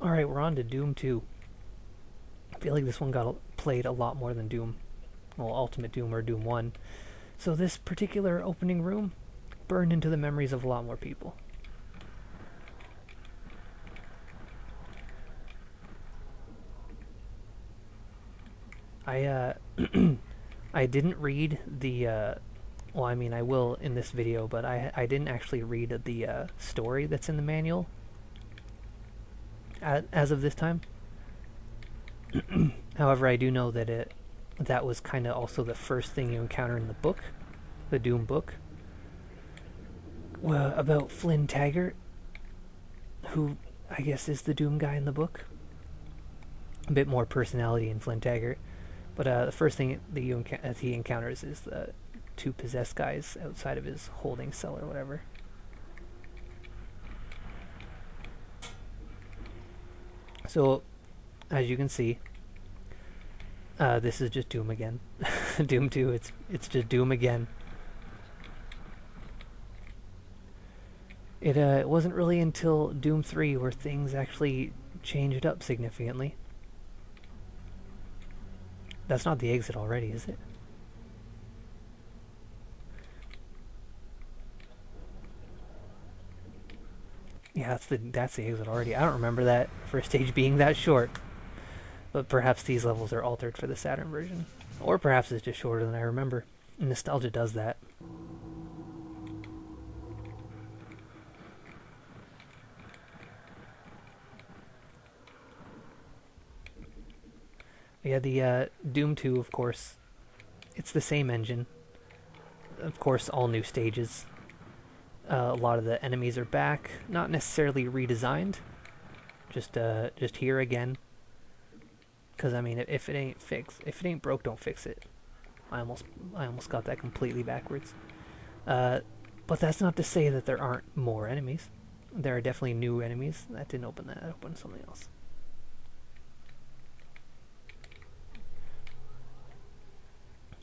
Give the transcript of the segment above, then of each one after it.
Alright, we're on to Doom 2. I feel like this one got played a lot more than Doom. Well, Ultimate Doom or Doom 1. So this particular opening room burned into the memories of a lot more people. I I didn't read the well, I mean I will in this video, but I didn't actually read the story that's in the manual as of this time. However, I do know that that was kind of also the first thing you encounter in the book, the Doom book, about Flynn Taggart, who I guess is the Doom guy in the book. A bit more personality in Flynn Taggart. But the first thing that he encounters is the two possessed guys outside of his holding cell or whatever. So, as you can see, this is just Doom again. Doom 2, it's just Doom again. It wasn't really until Doom 3 where things actually changed up significantly. That's not the exit already, is it? Yeah, that's the exit already. I don't remember that first stage being that short. But perhaps these levels are altered for the Saturn version. Or perhaps it's just shorter than I remember. Nostalgia does that. Yeah, the Doom 2, of course, it's the same engine. Of course, all new stages. A lot of the enemies are back, not necessarily redesigned. Just here again. Because I mean, if it ain't broke, don't fix it. I almost got that completely backwards. But that's not to say that there aren't more enemies. There are definitely new enemies. That didn't open that. That opened something else.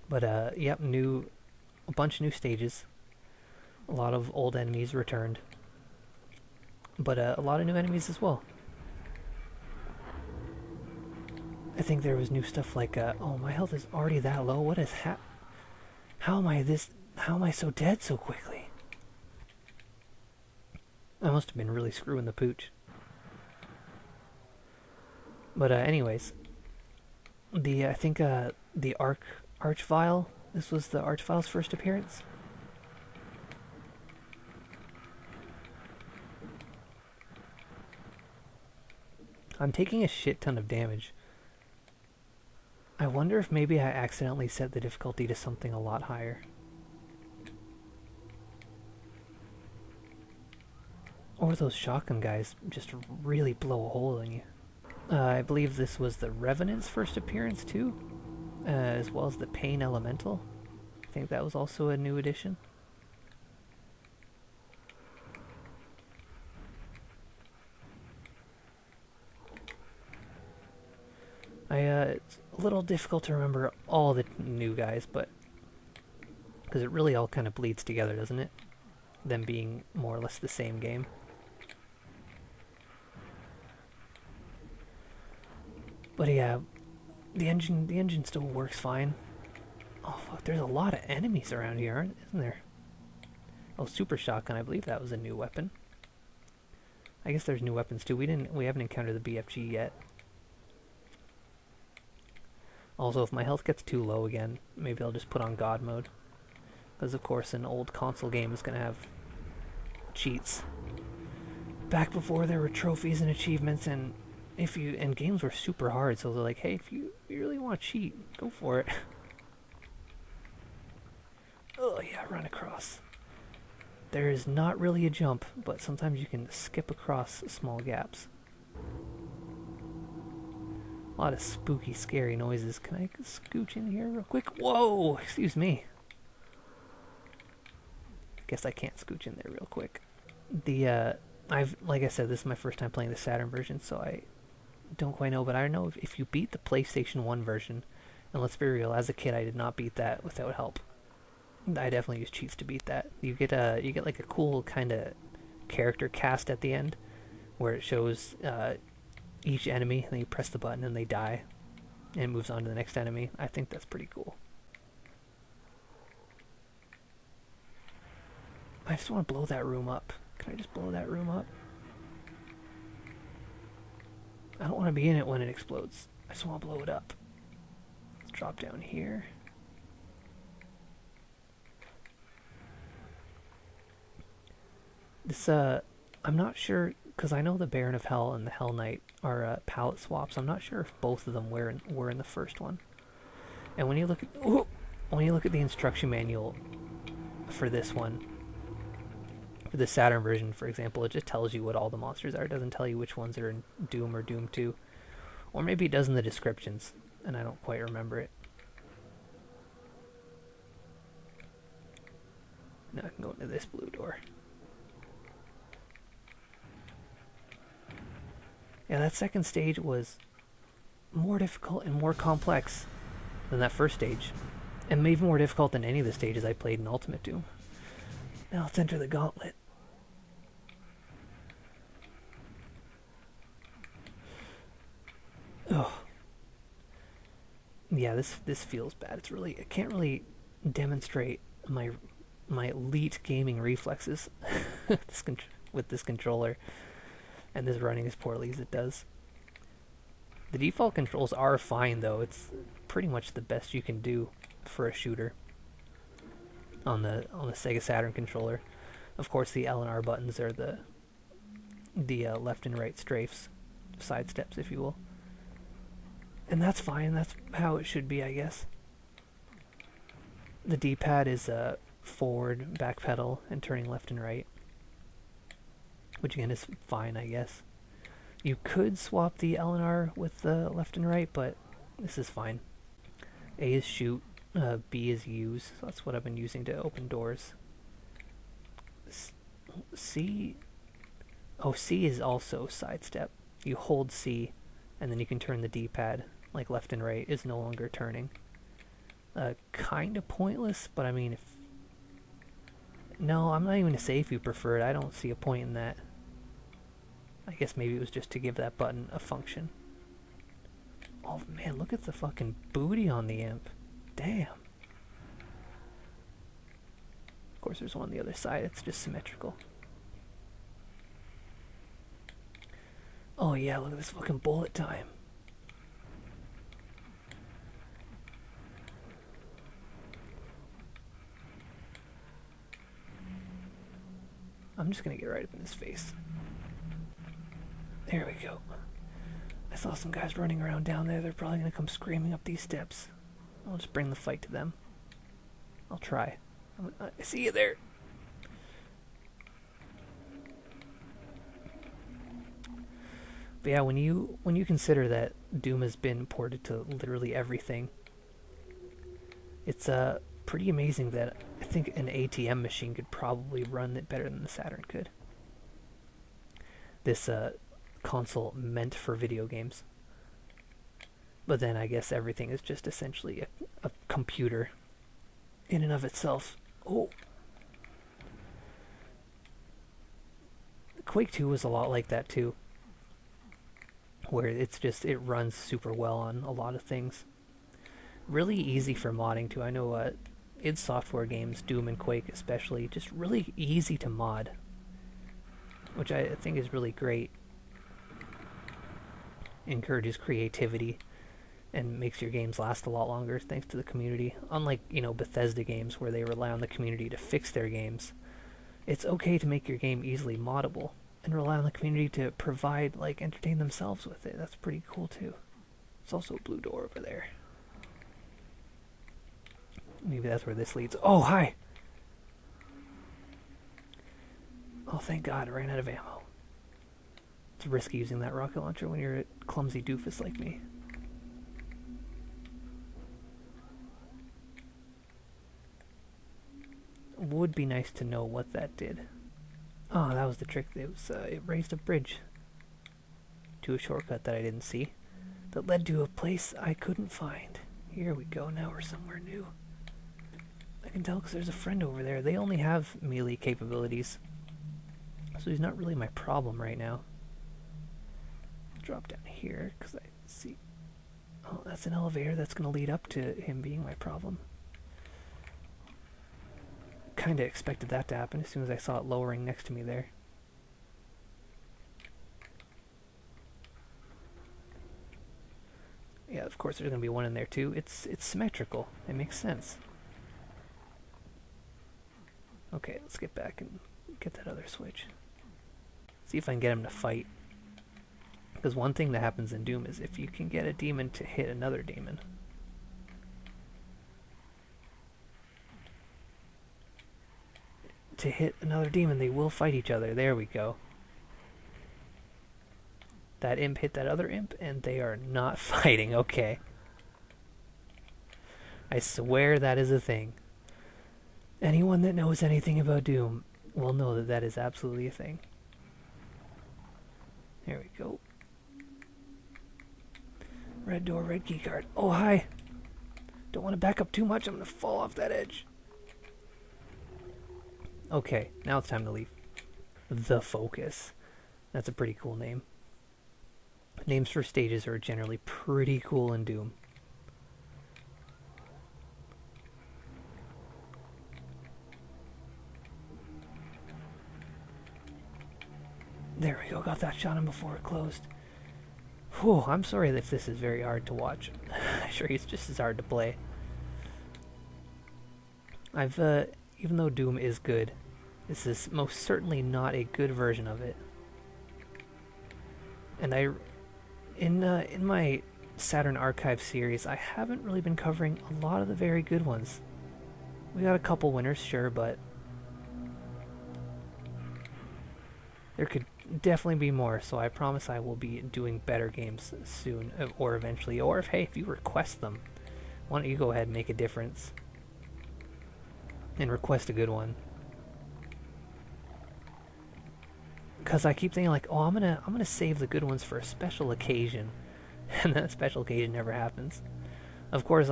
But yep, a bunch of new stages. A lot of old enemies returned. But a lot of new enemies as well. I think there was new stuff like, oh, my health is already that low. What is how am I so dead so quickly? I must have been really screwing the pooch. But anyways, I think the Archvile. This was the Archvile's first appearance. I'm taking a shit ton of damage. I wonder if maybe I accidentally set the difficulty to something a lot higher. Or those shotgun guys just really blow a hole in you. I believe this was the Revenant's first appearance too, as well as the Pain Elemental. I think that was also a new addition. It's a little difficult to remember all the new guys, but because it really all kind of bleeds together, doesn't it? Them being more or less the same game. But yeah, the engine still works fine. Oh fuck, there's a lot of enemies around here, isn't there? Oh, Super Shotgun, I believe that was a new weapon. I guess there's new weapons too. We haven't encountered the BFG yet. Also, if my health gets too low again, maybe I'll just put on God mode. Because of course an old console game is going to have cheats. Back before there were trophies and achievements, and games were super hard, so they're like, hey, if you really want to cheat, go for it. Oh yeah, run across. There is not really a jump, but sometimes you can skip across small gaps. A lot of spooky, scary noises. Can I scooch in here real quick? Whoa! Excuse me. I guess I can't scooch in there real quick. Like I said, this is my first time playing the Saturn version, so I don't quite know, but I know if you beat the PlayStation 1 version, and let's be real, as a kid I did not beat that without help. I definitely used cheats to beat that. You get like a cool kind of character cast at the end, where it shows each enemy, and then you press the button and they die, and it moves on to the next enemy. I think that's pretty cool. I just want to blow that room up. Can I just blow that room up? I don't want to be in it when it explodes. I just want to blow it up. Let's drop down here. This, I'm not sure, because I know the Baron of Hell and the Hell Knight are palette swaps. I'm not sure if both of them were in the first one. And when you look at the instruction manual for this one, for the Saturn version, for example, it just tells you what all the monsters are. It doesn't tell you which ones are in Doom or Doom 2. Or maybe it does in the descriptions, and I don't quite remember it. Now I can go into this blue door. Yeah, that second stage was more difficult and more complex than that first stage. And maybe more difficult than any of the stages I played in Ultimate Doom. Now let's enter the gauntlet. Oh. Yeah, this feels bad. I can't really demonstrate my elite gaming reflexes with this controller. And this running as poorly as it does. The default controls are fine, though. It's pretty much the best you can do for a shooter on the Sega Saturn controller. Of course, the L and R buttons are the left and right strafes, side steps, if you will. And that's fine. That's how it should be, I guess. The D-pad is forward, back pedal, and turning left and right. Which again is fine, I guess. You could swap the L and R with the left and right, but this is fine. A is shoot, B is use, so that's what I've been using to open doors. C is also sidestep. You hold C, and then you can turn the D-pad, like left and right is no longer turning. Kinda pointless, but I mean, no, I'm not even going to say if you prefer it. I don't see a point in that. I guess maybe it was just to give that button a function. Oh man, look at the fucking booty on the imp. Damn. Of course there's one on the other side, it's just symmetrical. Oh yeah, look at this fucking bullet time. I'm just gonna get right up in his face. There we go. I saw some guys running around down there. They're probably gonna come screaming up these steps. I'll just bring the fight to them. I'll try. I see you there. But yeah, when you consider that Doom has been ported to literally everything, it's pretty amazing that I think an ATM machine could probably run it better than the Saturn could. This console meant for video games. But then I guess everything is just essentially a computer in and of itself. Oh! Quake 2 was a lot like that too. Where it runs super well on a lot of things. Really easy for modding too. I know id Software games, Doom and Quake especially, just really easy to mod. Which I think is really great. Encourages creativity and makes your games last a lot longer thanks to the community. Unlike, Bethesda games where they rely on the community to fix their games, it's okay to make your game easily moddable and rely on the community to provide, entertain themselves with it. That's pretty cool too. There's also a blue door over there. Maybe that's where this leads. Oh, hi! Oh, thank God, I ran out of ammo. It's risky using that rocket launcher when you're a clumsy doofus like me. Would be nice to know what that did. Oh, that was the trick. It raised a bridge to a shortcut that I didn't see that led to a place I couldn't find. Here we go, now we're somewhere new. I can tell because there's a friend over there. They only have melee capabilities, so he's not really my problem right now. drop down here because I see... Oh, that's an elevator that's going to lead up to him being my problem. Kind of expected that to happen as soon as I saw it lowering next to me there. Yeah, of course there's going to be one in there too. It's symmetrical. It makes sense. Okay, let's get back and get that other switch. See if I can get him to fight. Because one thing that happens in Doom is if you can get a demon to hit another demon, they will fight each other. There we go. That imp hit that other imp, and they are not fighting. Okay. I swear that is a thing. Anyone that knows anything about Doom will know that that is absolutely a thing. There we go. Red door, red key card. Oh, hi. Don't want to back up too much. I'm going to fall off that edge. Okay, now it's time to leave. The Focus. That's a pretty cool name. Names for stages are generally pretty cool in Doom. There we go, got that shot in before it closed. Whew, I'm sorry if this is very hard to watch. I'm sure it's just as hard to play. Even though Doom is good, this is most certainly not a good version of it. And in my Saturn Archive series, I haven't really been covering a lot of the very good ones. We got a couple winners, sure, but there could definitely be more, so I promise I will be doing better games soon, or eventually. Or if you request them, why don't you go ahead and make a difference and request a good one? Because I keep thinking like, oh, I'm gonna save the good ones for a special occasion, and that special occasion never happens. Of course,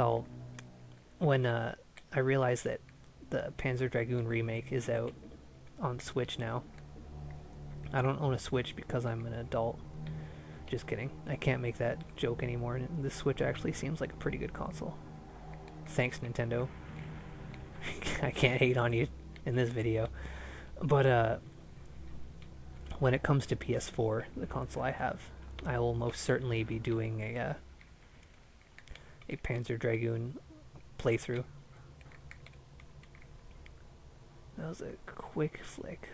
when I realize that the Panzer Dragoon remake is out on Switch now. I don't own a Switch because I'm an adult. Just kidding. I can't make that joke anymore. The Switch actually seems like a pretty good console. Thanks, Nintendo. I can't hate on you in this video. But when it comes to PS4, the console I have, I will most certainly be doing a Panzer Dragoon playthrough. That was a quick flick.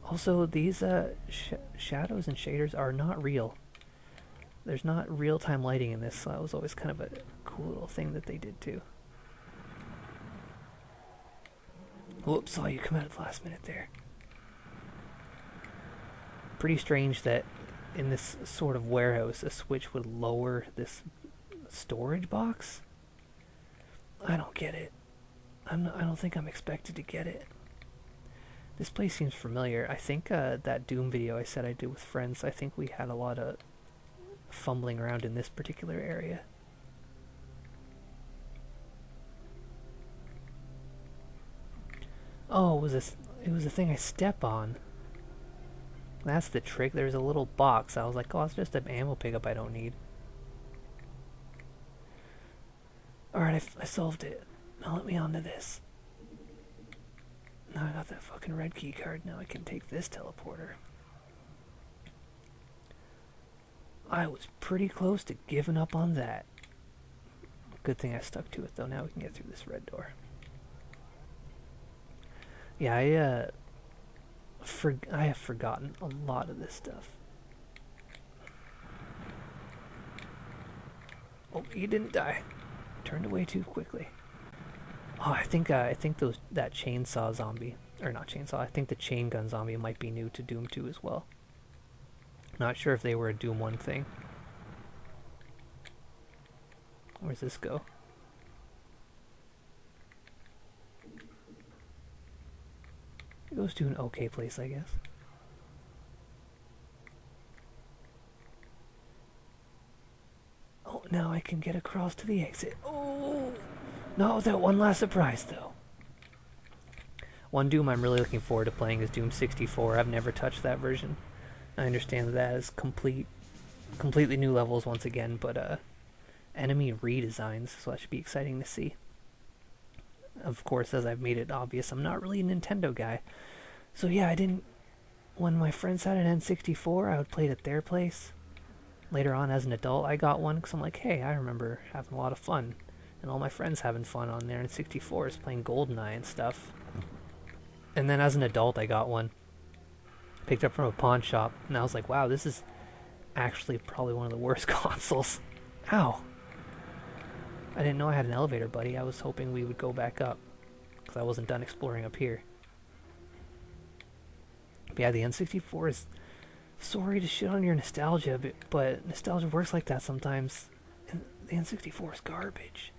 Also, these shadows and shaders are not real. There's not real-time lighting in this, so that was always kind of a cool little thing that they did too. Whoops, saw you come out at the last minute there. Pretty strange that in this sort of warehouse, a switch would lower this storage box. I don't get it. I don't think I'm expected to get it. This place seems familiar. I think that Doom video I said I did with friends, I think we had a lot of fumbling around in this particular area. Oh, it was a thing I step on. That's the trick. There's a little box. I was like, oh, it's just an ammo pickup I don't need. Alright, I solved it. Now let me on to this. Now I got that fucking red key card. Now I can take this teleporter. I was pretty close to giving up on that. Good thing I stuck to it though. Now we can get through this red door. Yeah, I have forgotten a lot of this stuff. Oh, he didn't die. Turned away too quickly. Oh, I think that chainsaw zombie, or not chainsaw, I think the chain gun zombie might be new to Doom 2 as well. Not sure if they were a Doom 1 thing. Where's this go? It goes to an okay place, I guess. Oh, now I can get across to the exit. Oh! Not without one last surprise, though. One Doom I'm really looking forward to playing is Doom 64. I've never touched that version. I understand that as completely new levels once again, but enemy redesigns, so that should be exciting to see. Of course, as I've made it obvious, I'm not really a Nintendo guy. So yeah, I didn't... When my friends had an N64, I would play it at their place. Later on, as an adult, I got one because I'm like, hey, I remember having a lot of fun. And all my friends having fun on their N64s, playing GoldenEye and stuff. And then as an adult, I got one. Picked up from a pawn shop, and I was like, wow, this is actually probably one of the worst consoles. Ow! I didn't know I had an elevator, buddy. I was hoping we would go back up, because I wasn't done exploring up here. But yeah, the N64 is... Sorry to shit on your nostalgia, but nostalgia works like that sometimes. And the N64 is garbage.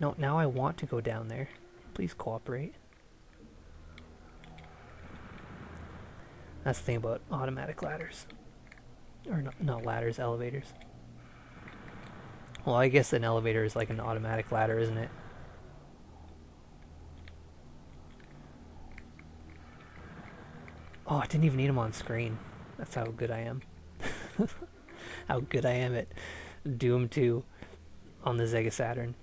No, now I want to go down there. Please cooperate. That's the thing about automatic ladders. Or not ladders, elevators. Well, I guess an elevator is like an automatic ladder, isn't it? Oh, I didn't even need them on screen. That's how good I am. How good I am at Doom 2 on the Sega Saturn.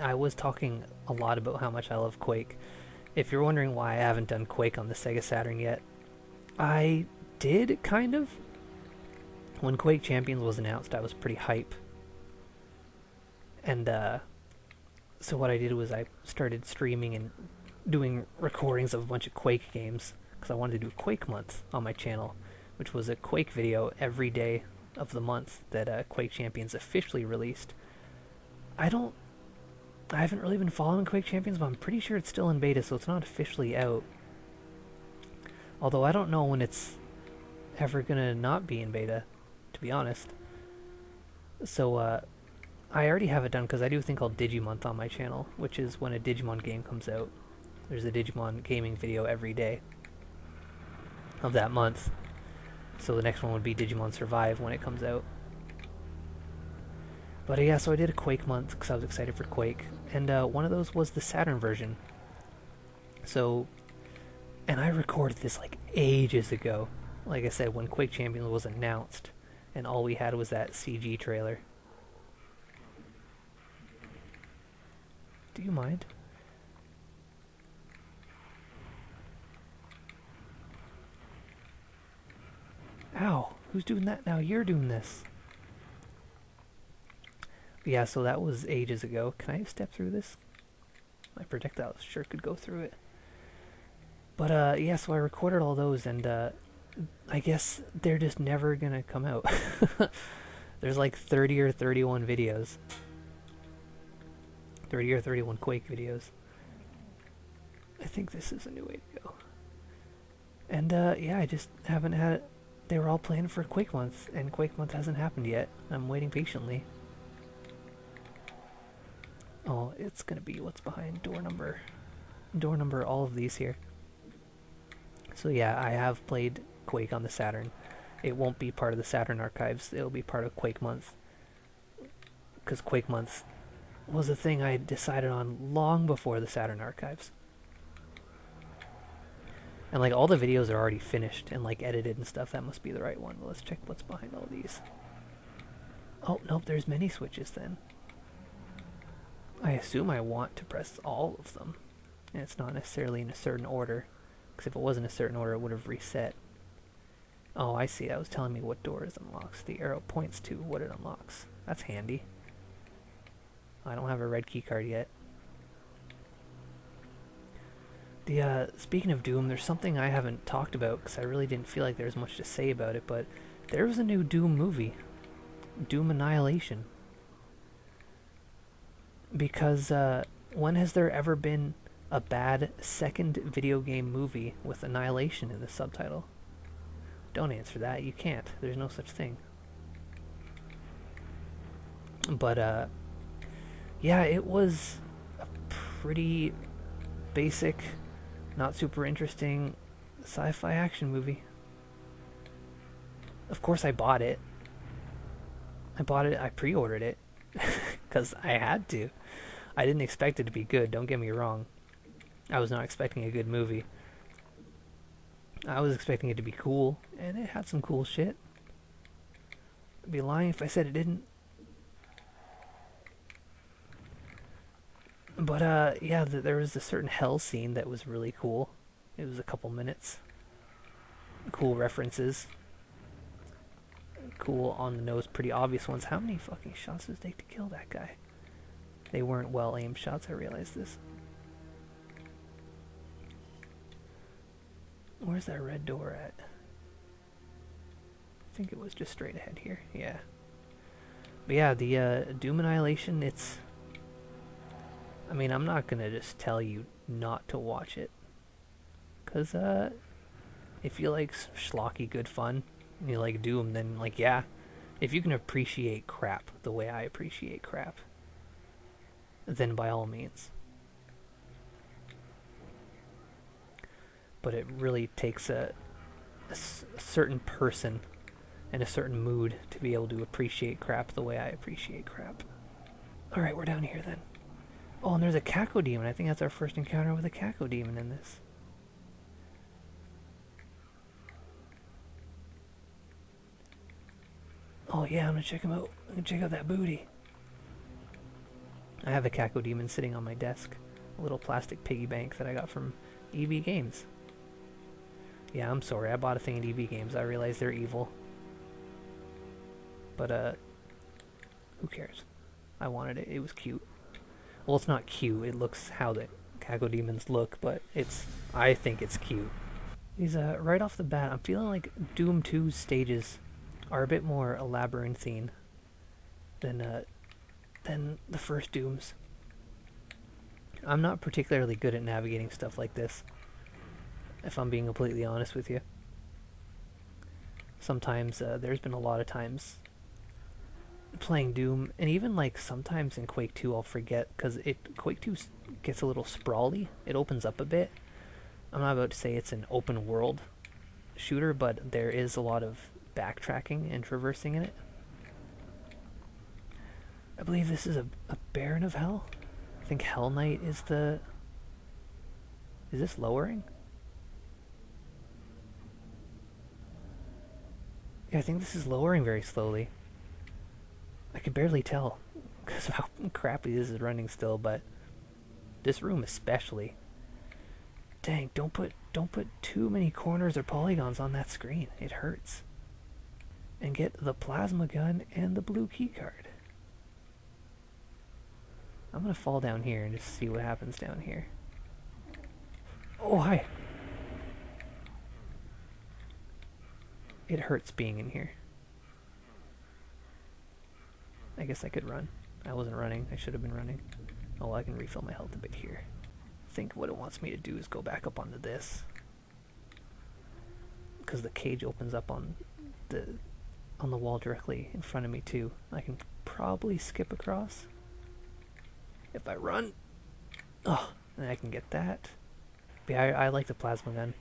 I was talking a lot about how much I love Quake. If you're wondering why I haven't done Quake on the Sega Saturn yet, I did, kind of. When Quake Champions was announced, I was pretty hype. And, so what I did was I started streaming and doing recordings of a bunch of Quake games, because I wanted to do Quake Month on my channel, which was a Quake video every day of the month that Quake Champions officially released. I haven't really been following Quake Champions, but I'm pretty sure it's still in beta, so it's not officially out. Although I don't know when it's ever gonna not be in beta, to be honest. So, I already have it done, because I do a thing called Digimonth on my channel, which is when a Digimon game comes out. There's a Digimon gaming video every day of that month. So the next one would be Digimon Survive when it comes out. But yeah, so I did a Quake month because I was excited for Quake. And one of those was the Saturn version. So, and I recorded this like ages ago. Like I said, when Quake Champions was announced. And all we had was that CG trailer. Do you mind? Ow, who's doing that now? You're doing this. Yeah, so that was ages ago. Can I step through this? My projectile sure could go through it. But yeah, so I recorded all those, and I guess they're just never gonna come out. There's like 30 or 31 videos. 30 or 31 Quake videos. I think this is a new way to go. And yeah, I just haven't had it. They were all planned for Quake Month, and Quake Month hasn't happened yet. I'm waiting patiently. Oh, it's gonna be what's behind door number all of these here. So yeah, I have played Quake on the Saturn. It won't be part of the Saturn archives, it'll be part of Quake Month. Because Quake Month was a thing I decided on long before the Saturn archives. And like all the videos are already finished and like edited and stuff. That must be the right one. Well, let's check what's behind all these. Oh, nope, there's many switches then. I assume I want to press all of them. And it's not necessarily in a certain order. Because if it was in a certain order, it would have reset. Oh, I see. That was telling me what doors unlocks. The arrow points to what it unlocks. That's handy. I don't have a red key card yet. Speaking of Doom, there's something I haven't talked about because I really didn't feel like there was much to say about it, but there was a new Doom movie. Doom Annihilation. Because, when has there ever been a bad second video game movie with Annihilation in the subtitle? Don't answer that, you can't. There's no such thing. But, yeah, it was a pretty basic, not super interesting sci-fi action movie. Of course I bought it. I pre-ordered it. Because I had to. I didn't expect it to be good, don't get me wrong. I was not expecting a good movie. I was expecting it to be cool, and it had some cool shit. I'd be lying if I said it didn't. But yeah, there was a certain hell scene that was really cool. It was a couple minutes. Cool references. Cool on the nose, pretty obvious ones. How many fucking shots does it take to kill that guy? They weren't well aimed shots, I realized this. Where's that red door at? I think it was just straight ahead here. Yeah. But yeah, the Doom Annihilation, it's... I mean, I'm not gonna just tell you not to watch it. Because, if you like schlocky good fun, and you like Doom, then, like, yeah. If you can appreciate crap the way I appreciate crap, then by all means. But it really takes a certain person and a certain mood to be able to appreciate crap the way I appreciate crap. Alright, we're down here then. Oh, and there's a Cacodemon. I think that's our first encounter with a Cacodemon in this. Oh yeah, I'm gonna check him out. I'm gonna check out that booty. I have a Cacodemon sitting on my desk. A little plastic piggy bank that I got from EB Games. Yeah, I'm sorry. I bought a thing at EB Games. I realize they're evil. But, who cares? I wanted it. It was cute. Well, it's not cute. It looks how the Cacodemons look, but I think it's cute. These, right off the bat, I'm feeling like Doom 2's stages are a bit more labyrinthine than the first Dooms. I'm not particularly good at navigating stuff like this, if I'm being completely honest with you. Sometimes, there's been a lot of times playing Doom, and even like sometimes in Quake 2 I'll forget, because Quake 2 gets a little sprawly. It opens up a bit. I'm not about to say it's an open world shooter, but there is a lot of backtracking and traversing in it. I believe this is a Baron of Hell. I think Hell Knight is the... Is this lowering? Yeah, I think this is lowering very slowly. I could barely tell because of how crappy this is running still, but this room especially. Dang, don't put too many corners or polygons on that screen. It hurts. And get the plasma gun and the blue keycard. I'm gonna fall down here and just see what happens down here. Oh, hi. It hurts being in here. I guess I could run. I wasn't running. I should have been running. Oh, I can refill my health a bit here. I think what it wants me to do is go back up onto this. Because the cage opens up on the wall directly in front of me too. I can probably skip across. If I run. Oh, and I can get that. But yeah, I like the plasma gun.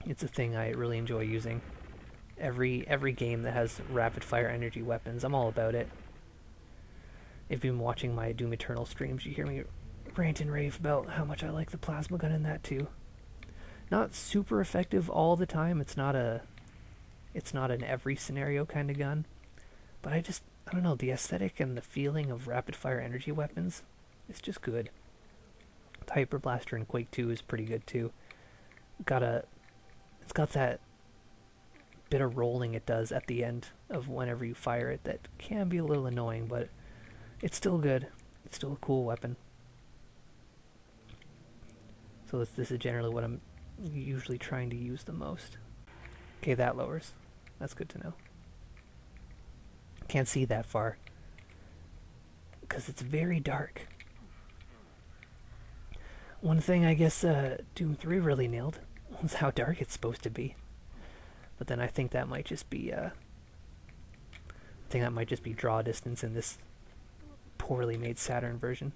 It's a thing I really enjoy using. Every game that has rapid fire energy weapons, I'm all about it. If you've been watching my Doom Eternal streams, you hear me rant and rave about how much I like the plasma gun in that too. Not super effective all the time. It's not an every scenario kind of gun, but I don't know, the aesthetic and the feeling of rapid fire energy weapons, it's just good. The Hyper Blaster in Quake 2 is pretty good too. It's got that bit of rolling it does at the end of whenever you fire it that can be a little annoying, but it's still good. It's still a cool weapon. So this is generally what I'm usually trying to use the most. Okay, that lowers. That's good to know. Can't see that far because it's very dark. One thing I guess Doom 3 really nailed was how dark it's supposed to be. But then I think that might just be draw distance in this poorly made Saturn version.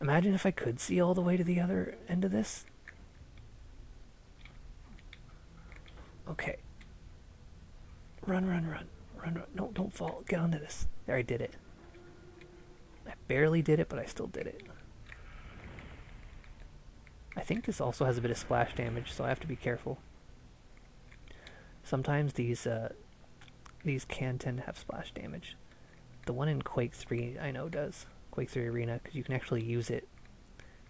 Imagine if I could see all the way to the other end of this. Okay. Run. No, don't fall. Get onto this. There, I did it. I barely did it, but I still did it. I think this also has a bit of splash damage, so I have to be careful. Sometimes these can tend to have splash damage. The one in Quake 3 I know does. Quake 3 Arena, because you can actually use it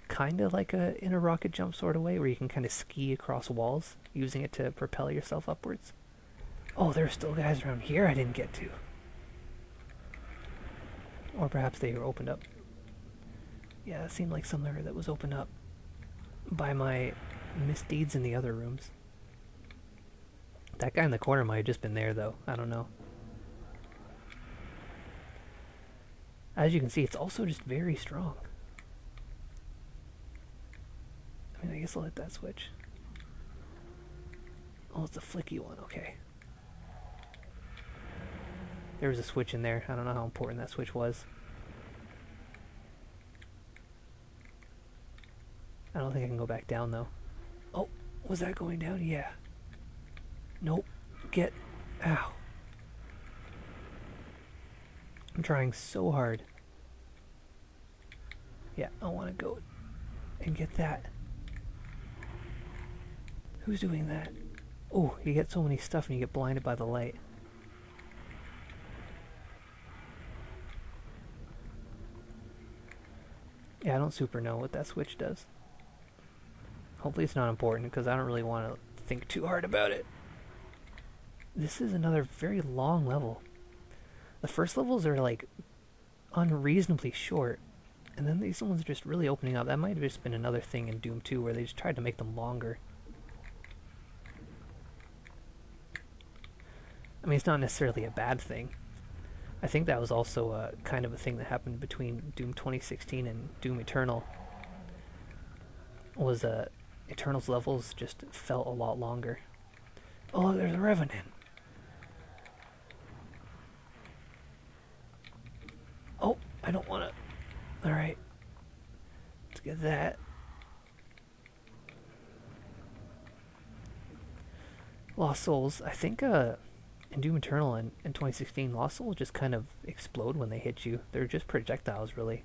kind of like in a rocket jump sort of way, where you can kind of ski across walls, using it to propel yourself upwards. Oh, there are still guys around here I didn't get to. Or perhaps they were opened up. Yeah, it seemed like somewhere that was opened up by my misdeeds in the other rooms. That guy in the corner might have just been there, though. I don't know. As you can see, it's also just very strong. I mean, I guess I'll hit that switch. Oh, it's a flicky one. Okay. There was a switch in there. I don't know how important that switch was. I don't think I can go back down, though. Oh, was that going down? Yeah. Nope. Get... Ow. I'm trying so hard. Yeah, I want to go and get that. Who's doing that? Oh, you get so many stuff and you get blinded by the light. Yeah, I don't super know what that switch does. Hopefully it's not important, because I don't really want to think too hard about it. This is another very long level. The first levels are like unreasonably short, and then these ones are just really opening up. That might have just been another thing in Doom 2 where they just tried to make them longer. I mean, it's not necessarily a bad thing. I think that was also kind of a thing that happened between Doom 2016 and Doom Eternal. Was Eternal's levels just felt a lot longer. Oh, there's a Revenant. Oh, I don't want to. Alright. Let's get that. Lost Souls. I think in Doom Eternal and 2016, Lost Souls just kind of explode when they hit you. They're just projectiles, really.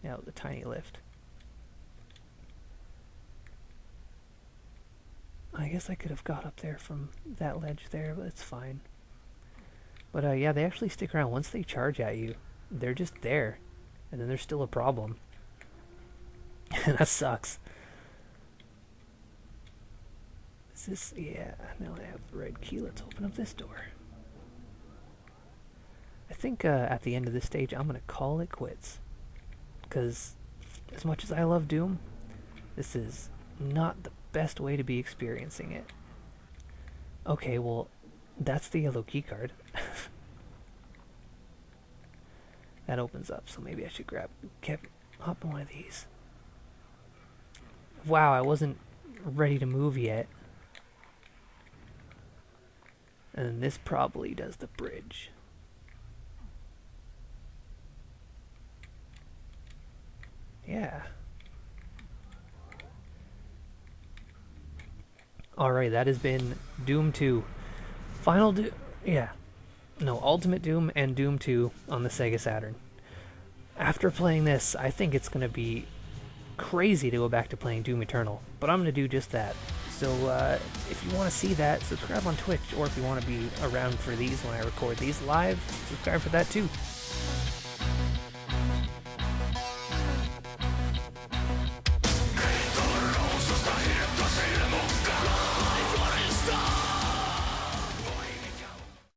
Yeah, with a tiny lift. I guess I could have got up there from that ledge there, but it's fine. But yeah, they actually stick around. Once they charge at you, they're just there. And then there's still a problem. That sucks. Is this... Yeah, now I have the red key. Let's open up this door. I think at the end of this stage, I'm going to call it quits. Because as much as I love Doom, this is not the best way to be experiencing it. Okay, well, that's the yellow key card. That opens up, so maybe I should hop on one of these. Wow, I wasn't ready to move yet. And this probably does the bridge. Yeah. Alright, that has been Doom 2. Final Doom... Yeah. No, Ultimate Doom and Doom 2 on the Sega Saturn. After playing this, I think it's going to be crazy to go back to playing Doom Eternal. But I'm going to do just that. So if you want to see that, subscribe on Twitch. Or if you want to be around for these when I record these live, subscribe for that too.